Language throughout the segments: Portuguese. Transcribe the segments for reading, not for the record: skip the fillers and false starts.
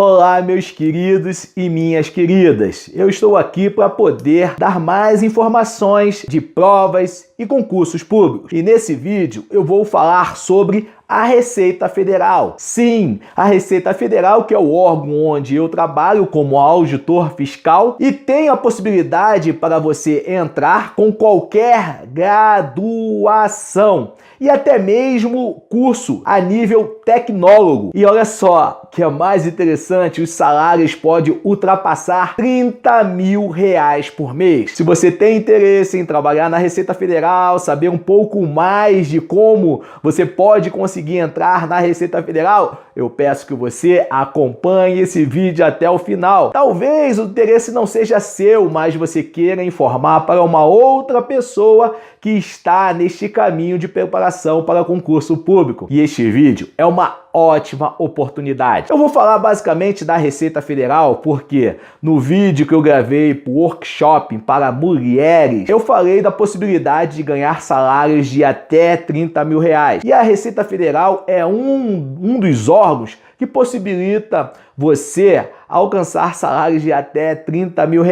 Olá, meus queridos e minhas queridas. Eu estou aqui para poder dar mais informações de provas e concursos públicos. E nesse vídeo eu vou falar sobre a Receita Federal. Sim, a Receita Federal, que é o órgão onde eu trabalho como auditor fiscal e tem a possibilidade para você entrar com qualquer graduação e até mesmo curso a nível tecnólogo. E olha só, que é mais interessante, os salários podem ultrapassar R$30 mil por mês. Se você tem interesse em trabalhar na Receita Federal, saber um pouco mais de como você pode conseguir entrar na Receita Federal, eu peço que você acompanhe esse vídeo até o final. Talvez o interesse não seja seu, mas você queira informar para uma outra pessoa que está neste caminho de preparação para concurso público. E este vídeo é uma ótima oportunidade. Eu vou falar basicamente da Receita Federal porque no vídeo que eu gravei para o workshop para mulheres, eu falei da possibilidade de ganhar salários de até R$30 mil. E a Receita Federal é um dos órgãos que possibilita você alcançar salários de até R$30 mil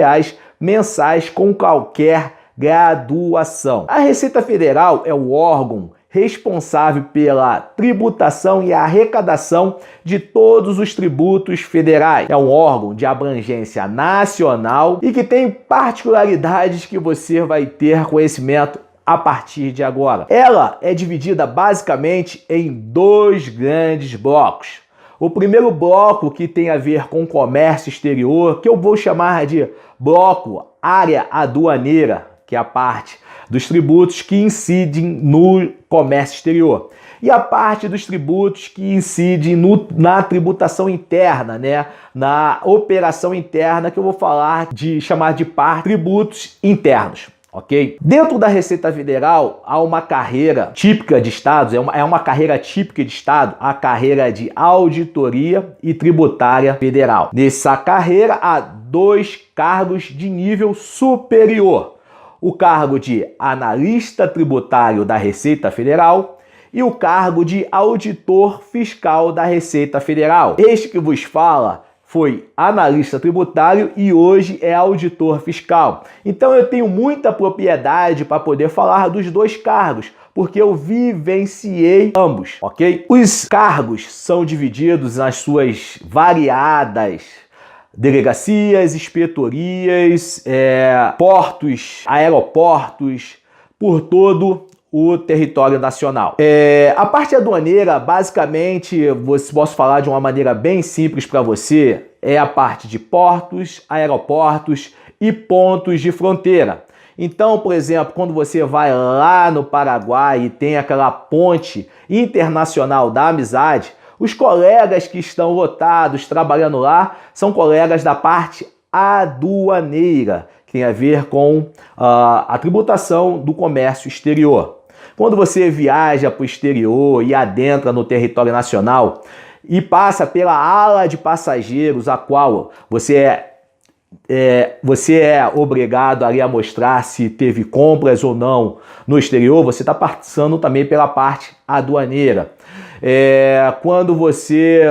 mensais com qualquer graduação. A Receita Federal é o órgão responsável pela tributação e arrecadação de todos os tributos federais. É um órgão de abrangência nacional e que tem particularidades que você vai ter conhecimento a partir de agora. Ela é dividida basicamente em dois grandes blocos. O primeiro bloco, que tem a ver com comércio exterior, que eu vou chamar de bloco área aduaneira, que é a parte dos tributos que incidem no comércio exterior. E a parte dos tributos que incidem na tributação interna, né? Na operação interna, que eu vou chamar de parte tributos internos. Ok? Dentro da Receita Federal há uma carreira típica de estados, é uma carreira típica de estado, a carreira de auditoria e tributária federal. Nessa carreira há dois cargos de nível superior: o cargo de analista tributário da Receita Federal e o cargo de auditor fiscal da Receita Federal. Este que vos fala foi analista tributário e hoje é auditor fiscal. Então eu tenho muita propriedade para poder falar dos dois cargos, porque eu vivenciei ambos, ok? Os cargos são divididos nas suas variadas delegacias, inspetorias, portos, aeroportos, por todo o território nacional. A parte aduaneira, basicamente, posso falar de uma maneira bem simples para você, é a parte de portos, aeroportos e pontos de fronteira. Então, por exemplo, quando você vai lá no Paraguai e tem aquela ponte internacional da amizade, os colegas que estão lotados trabalhando lá são colegas da parte aduaneira, que tem a ver com a tributação do comércio exterior. Quando você viaja para o exterior e adentra no território nacional e passa pela ala de passageiros, a qual você é obrigado ali a mostrar se teve compras ou não no exterior, você está passando também pela parte aduaneira. Quando você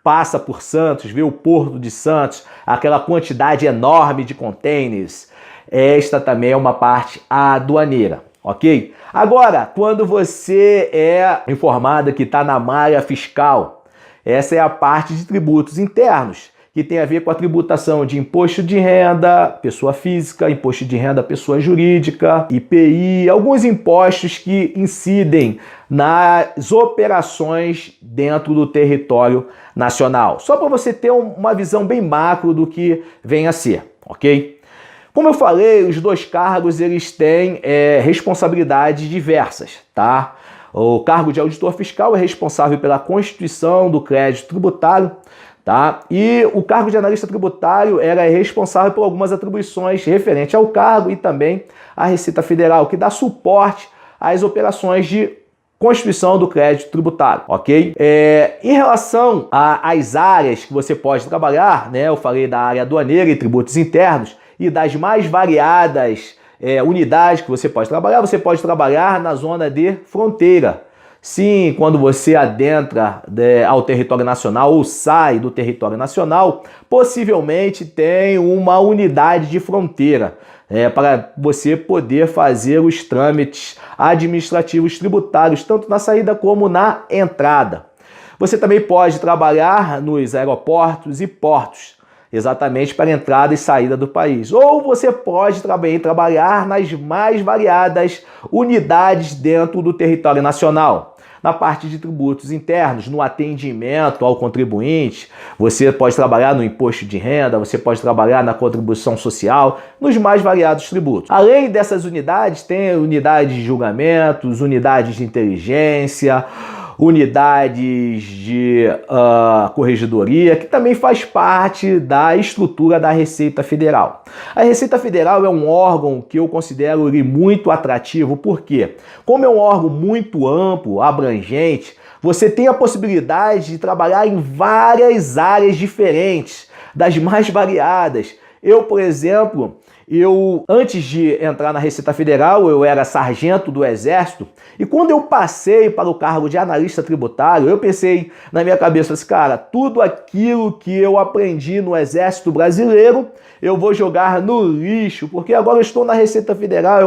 passa por Santos, vê o Porto de Santos, aquela quantidade enorme de containers, esta também é uma parte aduaneira, ok? Agora, quando você é informado que está na malha fiscal, essa é a parte de tributos internos, que tem a ver com a tributação de imposto de renda, pessoa física, imposto de renda, pessoa jurídica, IPI, alguns impostos que incidem nas operações dentro do território nacional. Só para você ter uma visão bem macro do que vem a ser, ok? Como eu falei, os dois cargos eles têm responsabilidades diversas, tá? O cargo de auditor fiscal é responsável pela constituição do crédito tributário, tá? E o cargo de analista tributário é responsável por algumas atribuições referentes ao cargo e também à Receita Federal, que dá suporte às operações de constituição do crédito tributário, ok? Em relação às áreas que você pode trabalhar, né? Eu falei da área aduaneira e tributos internos e das mais variadas unidades que você pode trabalhar na zona de fronteira. Sim, quando você adentra ao território nacional ou sai do território nacional, possivelmente tem uma unidade de fronteira para você poder fazer os trâmites administrativos tributários, tanto na saída como na entrada. Você também pode trabalhar nos aeroportos e portos, exatamente para entrada e saída do país. Ou você pode também trabalhar nas mais variadas unidades dentro do território nacional. Na parte de tributos internos, no atendimento ao contribuinte, você pode trabalhar no imposto de renda, você pode trabalhar na contribuição social, nos mais variados tributos. Além dessas unidades, tem unidades de julgamentos, unidades de inteligência, unidades de corregedoria, que também faz parte da estrutura da Receita Federal. A Receita Federal é um órgão que eu considero ele muito atrativo, porque como é um órgão muito amplo, abrangente, você tem a possibilidade de trabalhar em várias áreas diferentes, das mais variadas. Eu, por exemplo, antes de entrar na Receita Federal, eu era sargento do Exército, e quando eu passei para o cargo de analista tributário, eu pensei na minha cabeça assim, cara, tudo aquilo que eu aprendi no Exército Brasileiro, eu vou jogar no lixo, porque agora eu estou na Receita Federal, é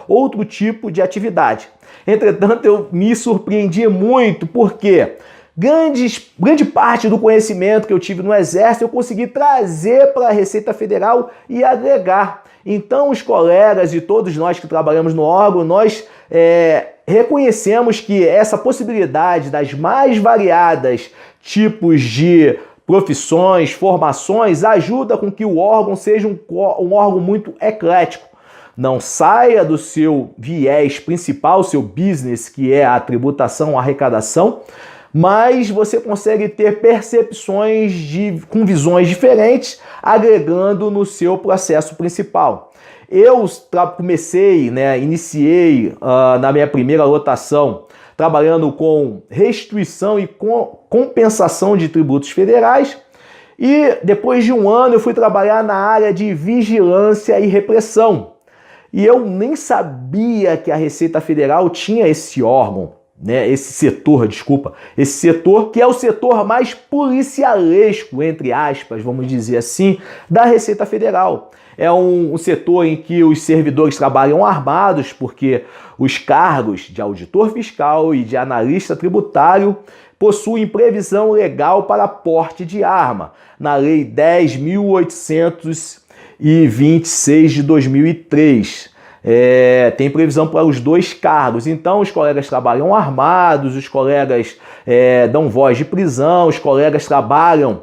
outro tipo de atividade. Entretanto, eu me surpreendi muito, porque grande parte do conhecimento que eu tive no Exército eu consegui trazer para a Receita Federal e agregar. Então, os colegas e todos nós que trabalhamos no órgão, nós reconhecemos que essa possibilidade das mais variadas tipos de profissões, formações, ajuda com que o órgão seja um órgão muito eclético. Não saia do seu viés principal, seu business, que é a tributação, a arrecadação, mas você consegue ter percepções com visões diferentes, agregando no seu processo principal. Eu iniciei na minha primeira lotação, trabalhando com restituição e compensação de tributos federais, e depois de um ano eu fui trabalhar na área de vigilância e repressão. E eu nem sabia que a Receita Federal tinha esse órgão, esse setor que é o setor mais policialesco, entre aspas, vamos dizer assim, da Receita Federal. É um setor em que os servidores trabalham armados, porque os cargos de auditor fiscal e de analista tributário possuem previsão legal para porte de arma, na Lei 10.826 de 2003. Tem previsão para os dois cargos, então os colegas trabalham armados, os colegas dão voz de prisão, os colegas trabalham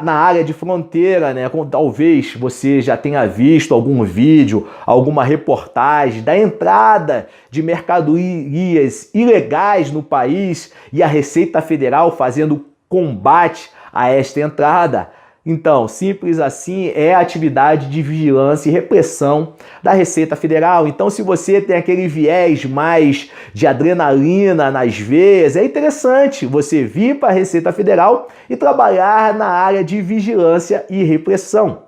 na área de fronteira, como talvez você já tenha visto algum vídeo, alguma reportagem da entrada de mercadorias ilegais no país e a Receita Federal fazendo combate a esta entrada. Então, simples assim, é a atividade de vigilância e repressão da Receita Federal. Então, se você tem aquele viés mais de adrenalina nas veias, é interessante você vir para a Receita Federal e trabalhar na área de vigilância e repressão.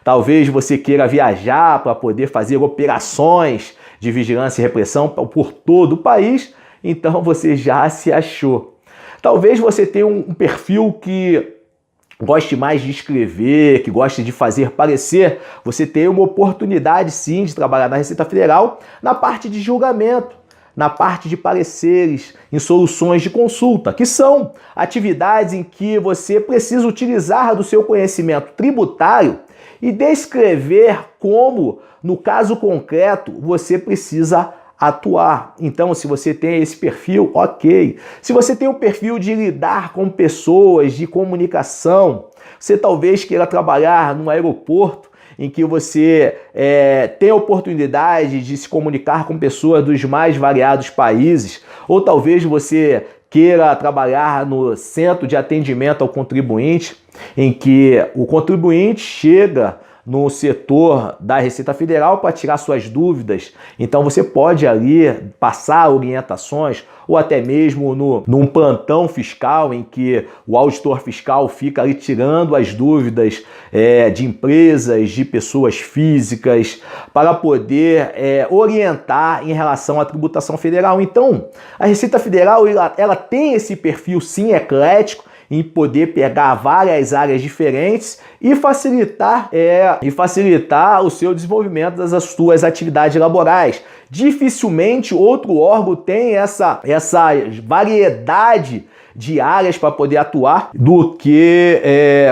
Talvez você queira viajar para poder fazer operações de vigilância e repressão por todo o país, então você já se achou. Talvez você tenha um perfil que goste mais de escrever, que goste de fazer parecer, você tem uma oportunidade sim de trabalhar na Receita Federal na parte de julgamento, na parte de pareceres, em soluções de consulta, que são atividades em que você precisa utilizar do seu conhecimento tributário e descrever como, no caso concreto, você precisa atuar. Então, se você tem esse perfil, ok. Se você tem o perfil de lidar com pessoas, de comunicação, você talvez queira trabalhar num aeroporto em que você tem a oportunidade de se comunicar com pessoas dos mais variados países, ou talvez você queira trabalhar no centro de atendimento ao contribuinte, em que o contribuinte chega no setor da Receita Federal para tirar suas dúvidas. Então você pode ali passar orientações ou até mesmo num plantão fiscal em que o auditor fiscal fica ali tirando as dúvidas de empresas, de pessoas físicas, para poder orientar em relação à tributação federal. Então, a Receita Federal ela tem esse perfil sim eclético, em poder pegar várias áreas diferentes e facilitar o seu desenvolvimento das suas atividades laborais. Dificilmente outro órgão tem essa variedade de áreas para poder atuar do que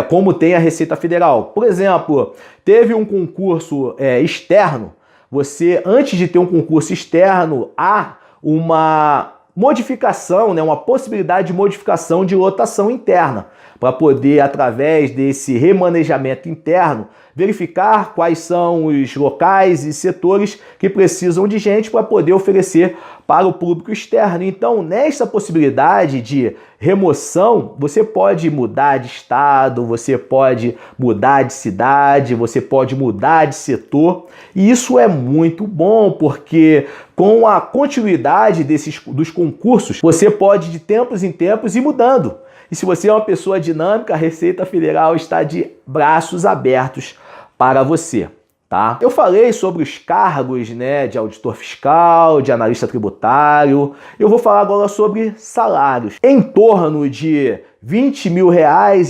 como tem a Receita Federal. Por exemplo, teve um concurso externo. Você, antes de ter um concurso externo, há uma modificação, uma possibilidade de modificação de lotação interna, para poder, através desse remanejamento interno, verificar quais são os locais e setores que precisam de gente para poder oferecer para o público externo. Então, nessa possibilidade de remoção, você pode mudar de estado, você pode mudar de cidade, você pode mudar de setor, e isso é muito bom, porque com a continuidade dos concursos, você pode de tempos em tempos ir mudando. E se você é uma pessoa dinâmica, a Receita Federal está de braços abertos para você, tá? Eu falei sobre os cargos, de auditor fiscal, de analista tributário. Eu vou falar agora sobre salários. Em torno de R$20 mil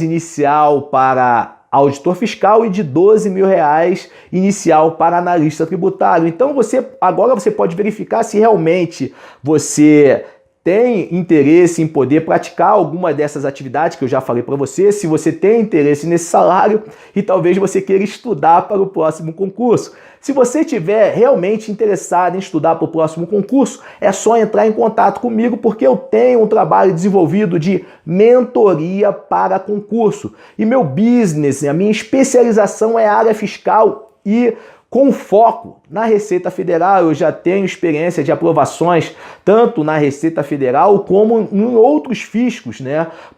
inicial para auditor fiscal e de R$12 mil inicial para analista tributário. Então agora você pode verificar se realmente você tem interesse em poder praticar alguma dessas atividades que eu já falei para você, se você tem interesse nesse salário e talvez você queira estudar para o próximo concurso. Se você estiver realmente interessado em estudar para o próximo concurso, é só entrar em contato comigo, porque eu tenho um trabalho desenvolvido de mentoria para concurso. E meu business, a minha especialização é a área fiscal e com foco na Receita Federal. Eu já tenho experiência de aprovações tanto na Receita Federal como em outros fiscos,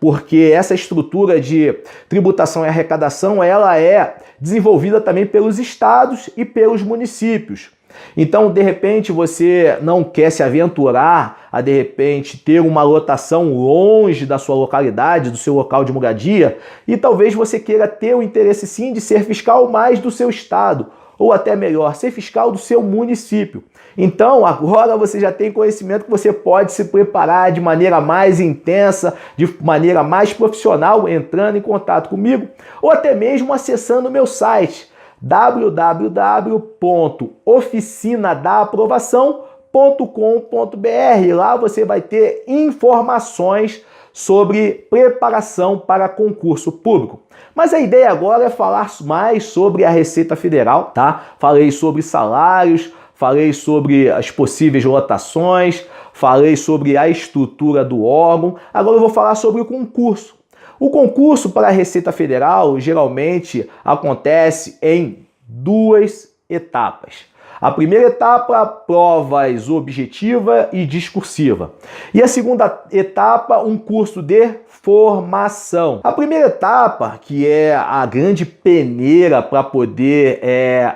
Porque essa estrutura de tributação e arrecadação, ela é desenvolvida também pelos estados e pelos municípios. Então, de repente, você não quer se aventurar a, de repente, ter uma lotação longe da sua localidade, do seu local de moradia, e talvez você queira ter o interesse, sim, de ser fiscal mais do seu estado, ou até melhor, ser fiscal do seu município. Então, agora você já tem conhecimento que você pode se preparar de maneira mais intensa, de maneira mais profissional, entrando em contato comigo, ou até mesmo acessando o meu site, www.oficinadaaprovação.com.br. Lá você vai ter informações sobre preparação para concurso público. Mas a ideia agora é falar mais sobre a Receita Federal, tá? Falei sobre salários, falei sobre as possíveis lotações, falei sobre a estrutura do órgão. Agora eu vou falar sobre o concurso. O concurso para a Receita Federal geralmente acontece em duas etapas. A primeira etapa, provas objetiva e discursiva. E a segunda etapa, um curso de formação. A primeira etapa, que é a grande peneira para poder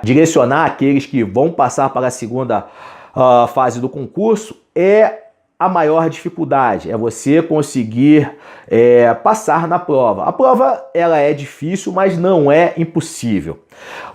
direcionar aqueles que vão passar para a segunda fase do concurso, é a maior dificuldade, é você conseguir passar na prova. A prova ela é difícil, mas não é impossível.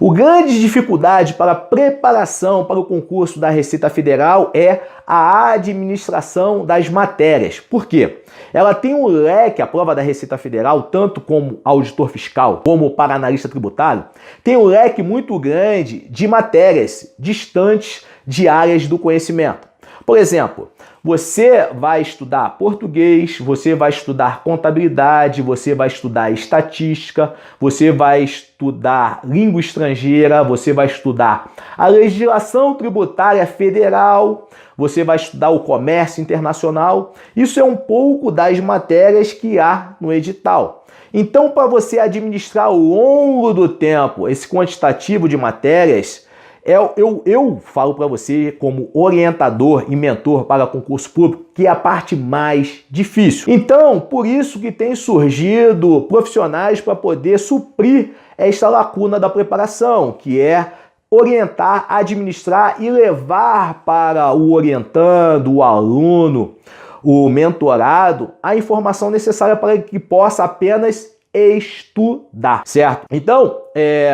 A grande dificuldade para a preparação para o concurso da Receita Federal é a administração das matérias. Por quê? Ela tem um leque, a prova da Receita Federal, tanto como auditor fiscal, como para analista tributário, tem um leque muito grande de matérias distantes de áreas do conhecimento. Por exemplo, você vai estudar português, você vai estudar contabilidade, você vai estudar estatística, você vai estudar língua estrangeira, você vai estudar a legislação tributária federal, você vai estudar o comércio internacional. Isso é um pouco das matérias que há no edital. Então, para você administrar ao longo do tempo esse quantitativo de matérias, Eu falo para você, como orientador e mentor para concurso público, que é a parte mais difícil. Então, por isso que tem surgido profissionais para poder suprir esta lacuna da preparação, que é orientar, administrar e levar para o orientando, o aluno, o mentorado, a informação necessária para que possa apenas estudar, certo? Então,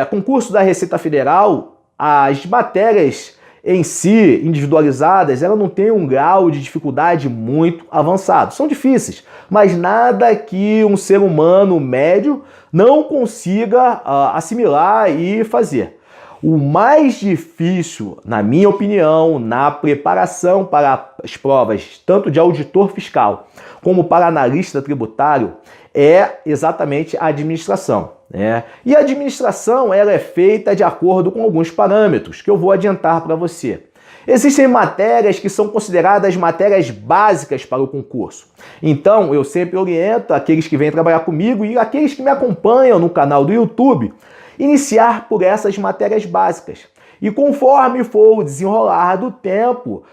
concurso da Receita Federal, as matérias em si, individualizadas, elas não têm um grau de dificuldade muito avançado. São difíceis, mas nada que um ser humano médio não consiga assimilar e fazer. O mais difícil, na minha opinião, na preparação para as provas, tanto de auditor fiscal como para analista tributário, é exatamente a administração, né? E a administração, ela é feita de acordo com alguns parâmetros que eu vou adiantar para você. Existem matérias que são consideradas matérias básicas para o concurso. Então, eu sempre oriento aqueles que vêm trabalhar comigo e aqueles que me acompanham no canal do YouTube, iniciar por essas matérias básicas. E conforme for o desenrolar do tempo,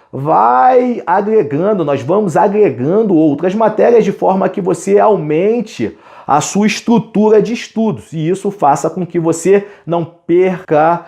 nós vamos agregando outras matérias de forma que você aumente a sua estrutura de estudos. E isso faça com que você não perca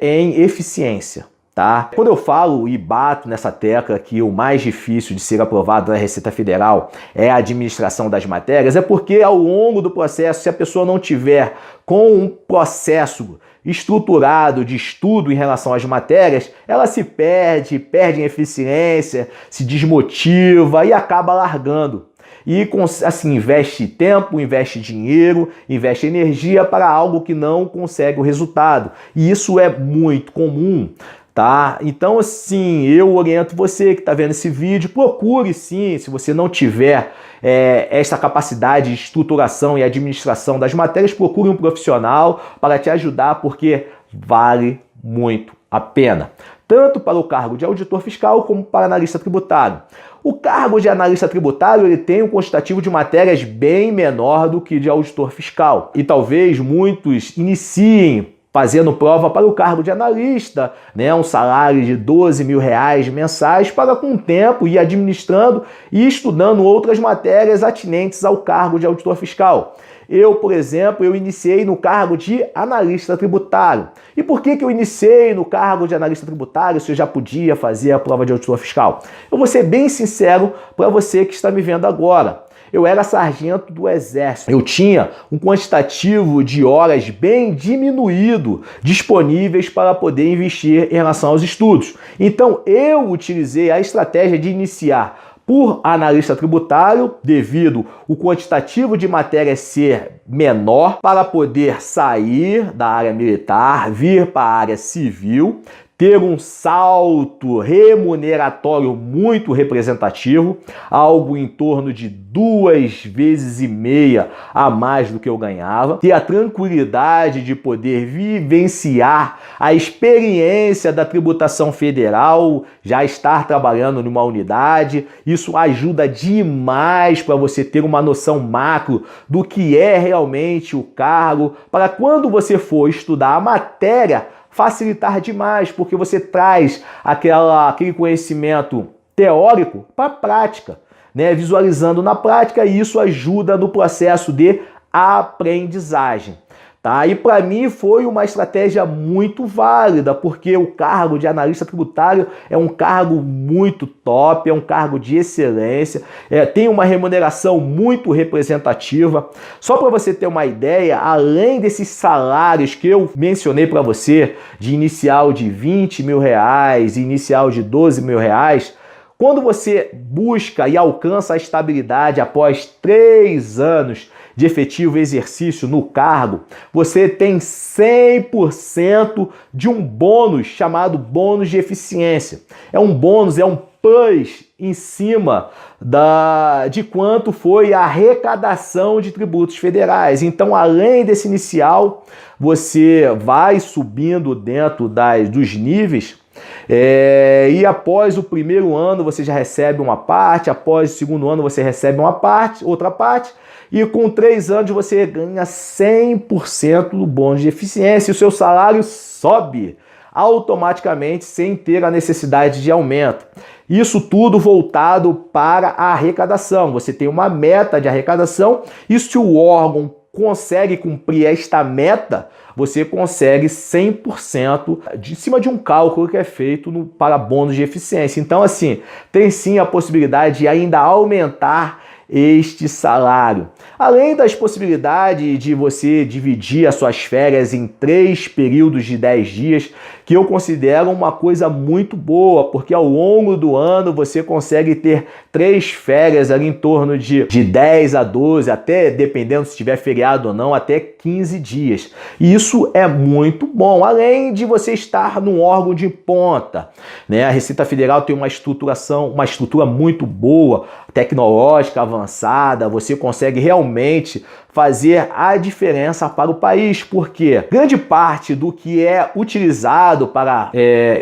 em eficiência. Tá? Quando eu falo e bato nessa tecla que o mais difícil de ser aprovado na Receita Federal é a administração das matérias, é porque ao longo do processo, se a pessoa não tiver com um processo estruturado de estudo em relação às matérias, ela se perde em eficiência, se desmotiva e acaba largando. E assim, investe tempo, investe dinheiro, investe energia para algo que não consegue o resultado. E isso é muito comum. Tá? Então, assim, eu oriento você que está vendo esse vídeo, procure sim, se você não tiver essa capacidade de estruturação e administração das matérias, procure um profissional para te ajudar, porque vale muito a pena. Tanto para o cargo de auditor fiscal como para analista tributário. O cargo de analista tributário ele tem um quantitativo de matérias bem menor do que de auditor fiscal. E talvez muitos iniciem fazendo prova para o cargo de analista, né, um salário de R$12.000 mensais, para com o tempo ir administrando e estudando outras matérias atinentes ao cargo de auditor fiscal. Eu, por exemplo, eu iniciei no cargo de analista tributário. E por que eu iniciei no cargo de analista tributário se eu já podia fazer a prova de auditor fiscal? Eu vou ser bem sincero para você que está me vendo agora. Eu era sargento do Exército. Eu tinha um quantitativo de horas bem diminuído disponíveis para poder investir em relação aos estudos. Então, eu utilizei a estratégia de iniciar por analista tributário, devido o quantitativo de matéria ser menor, para poder sair da área militar, vir para a área civil, ter um salto remuneratório muito representativo, algo em torno de 2,5 vezes a mais do que eu ganhava, ter a tranquilidade de poder vivenciar a experiência da tributação federal, já estar trabalhando numa unidade, isso ajuda demais para você ter uma noção macro do que é realmente o cargo, para quando você for estudar a matéria, facilitar demais, porque você traz aquele conhecimento teórico para a prática, né? Visualizando na prática, e isso ajuda no processo de aprendizagem. Tá? E para mim foi uma estratégia muito válida, porque o cargo de analista tributário é um cargo muito top, é um cargo de excelência, tem uma remuneração muito representativa. Só para você ter uma ideia, além desses salários que eu mencionei para você, de inicial de R$20.000 e inicial de R$12.000, quando você busca e alcança a estabilidade após 3 anos de efetivo exercício no cargo, você tem 100% de um bônus chamado bônus de eficiência. É um bônus, é um plus em cima de quanto foi a arrecadação de tributos federais. Então, além desse inicial, você vai subindo dentro dos níveis. E após o primeiro ano você já recebe uma parte, após o segundo ano você recebe outra parte, e com 3 anos você ganha 100% do bônus de eficiência e o seu salário sobe automaticamente sem ter a necessidade de aumento. Isso tudo voltado para a arrecadação. Você tem uma meta de arrecadação e se o órgão consegue cumprir esta meta, você consegue 100% de cima de um cálculo que é feito para bônus de eficiência. Então, assim, tem sim a possibilidade de ainda aumentar este salário. Além das possibilidades de você dividir as suas férias em 3 períodos de 10 dias, que eu considero uma coisa muito boa, porque ao longo do ano você consegue ter 3 férias ali em torno de 10 a 12, até dependendo se tiver feriado ou não, até 15 dias. E isso é muito bom, além de você estar num órgão de ponta, né? A Receita Federal tem uma estrutura muito boa, tecnológica, avançada, você consegue realmente fazer a diferença para o país, porque grande parte do que é utilizado para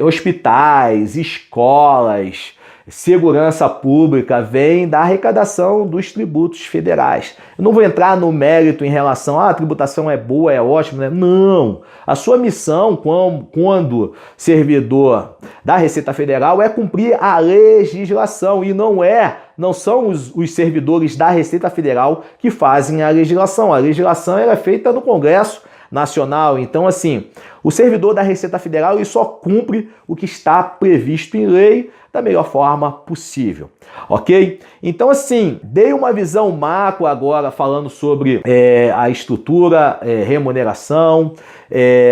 hospitais, escolas, segurança pública vem da arrecadação dos tributos federais. Eu não vou entrar no mérito em relação a tributação é boa, é ótimo, né? Não! A sua missão quando servidor da Receita Federal é cumprir a legislação e não são os servidores da Receita Federal que fazem a legislação. A legislação é feita no Congresso Nacional. Então, assim, o servidor da Receita Federal ele só cumpre o que está previsto em lei da melhor forma possível, ok? Então, assim, dei uma visão macro agora falando sobre a estrutura, remuneração.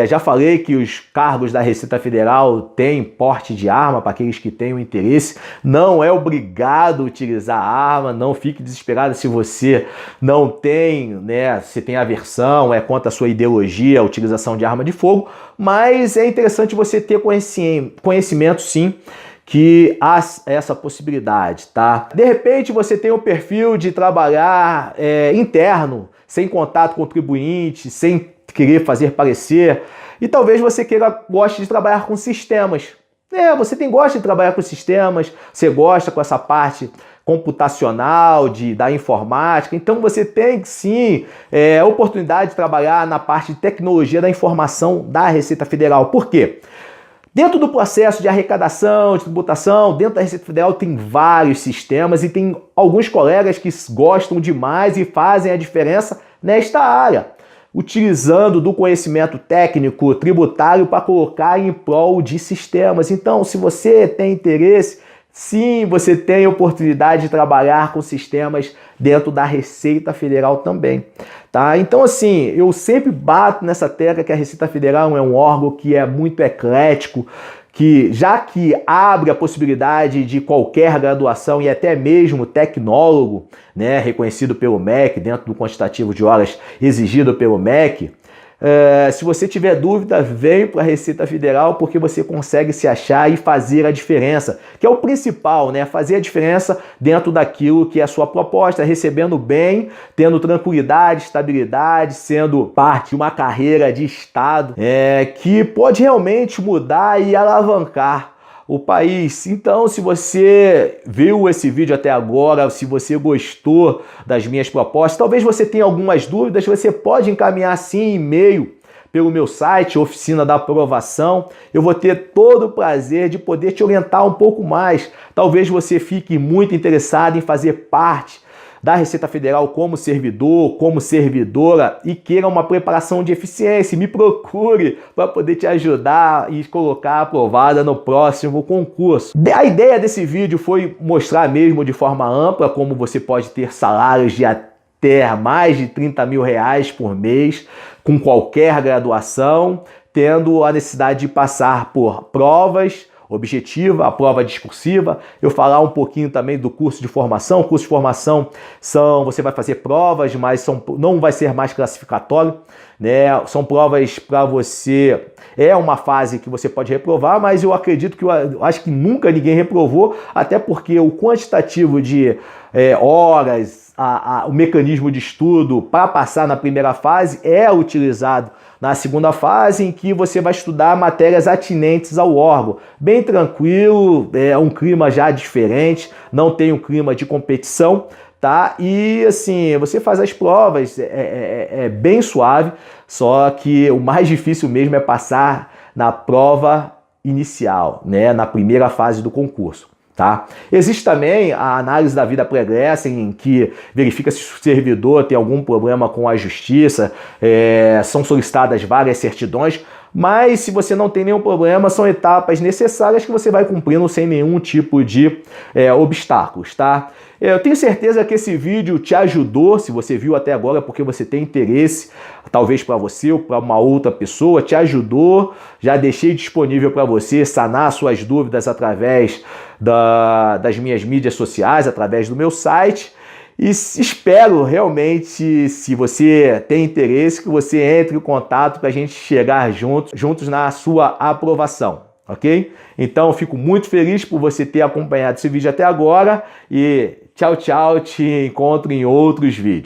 Já falei que os cargos da Receita Federal têm porte de arma para aqueles que têm o interesse. Não é obrigado a utilizar arma, não fique desesperado se você não tem, né? Se tem aversão, é contra a sua ideologia a utilização de arma de fogo, mas é interessante você ter conhecimento sim, que há essa possibilidade, tá? De repente você tem o perfil de trabalhar interno, sem contato com o contribuinte, sem querer fazer parecer, e talvez você goste de trabalhar com sistemas. Você gosta de trabalhar com sistemas, você gosta com essa parte computacional, da informática, então você tem sim a oportunidade de trabalhar na parte de tecnologia da informação da Receita Federal. Por quê? Dentro do processo de arrecadação, de tributação, dentro da Receita Federal tem vários sistemas e tem alguns colegas que gostam demais e fazem a diferença nesta área, utilizando do conhecimento técnico tributário para colocar em prol de sistemas. Então, se você tem interesse, sim, você tem oportunidade de trabalhar com sistemas dentro da Receita Federal também, tá? Então, assim, eu sempre bato nessa tecla que a Receita Federal é um órgão que é muito eclético, já que abre a possibilidade de qualquer graduação e até mesmo tecnólogo, né, reconhecido pelo MEC, dentro do quantitativo de horas exigido pelo MEC. Se você tiver dúvida, vem para a Receita Federal, porque você consegue se achar e fazer a diferença, que é o principal, né? Fazer a diferença dentro daquilo que é a sua proposta, recebendo bem, tendo tranquilidade, estabilidade, sendo parte de uma carreira de Estado que pode realmente mudar e alavancar o país. Então, se você viu esse vídeo até agora, se você gostou das minhas propostas, talvez você tenha algumas dúvidas, você pode encaminhar sim e-mail pelo meu site, Oficina da Aprovação. Eu vou ter todo o prazer de poder te orientar um pouco mais. Talvez você fique muito interessado em fazer parte da Receita Federal como servidor, como servidora e queira uma preparação de eficiência, me procure para poder te ajudar e colocar aprovada no próximo concurso. A ideia desse vídeo foi mostrar mesmo de forma ampla como você pode ter salários de até mais de 30 mil reais por mês com qualquer graduação, tendo a necessidade de passar por provas objetiva, a prova discursiva. Eu falar um pouquinho também do curso de formação. O curso de formação você vai fazer provas, mas não vai ser mais classificatório, né? São provas para você, uma fase que você pode reprovar, mas eu acredito eu acho que nunca ninguém reprovou, até porque o quantitativo de horas, o mecanismo de estudo para passar na primeira fase é utilizado na segunda fase, em que você vai estudar matérias atinentes ao órgão. Bem tranquilo, um clima já diferente, não tem um clima de competição, tá? E assim, você faz as provas, bem suave, só que o mais difícil mesmo é passar na prova inicial, né, na primeira fase do concurso. Tá? Existe também a análise da vida pregressa, em que verifica se o servidor tem algum problema com a justiça, são solicitadas várias certidões, mas se você não tem nenhum problema, são etapas necessárias que você vai cumprindo sem nenhum tipo de obstáculos, tá? Eu tenho certeza que esse vídeo te ajudou, se você viu até agora porque você tem interesse, talvez para você ou para uma outra pessoa, te ajudou. Já deixei disponível para você sanar suas dúvidas através das minhas mídias sociais, através do meu site. E espero realmente, se você tem interesse, que você entre em contato para a gente chegar juntos na sua aprovação, ok? Então, fico muito feliz por você ter acompanhado esse vídeo até agora e tchau, tchau, te encontro em outros vídeos.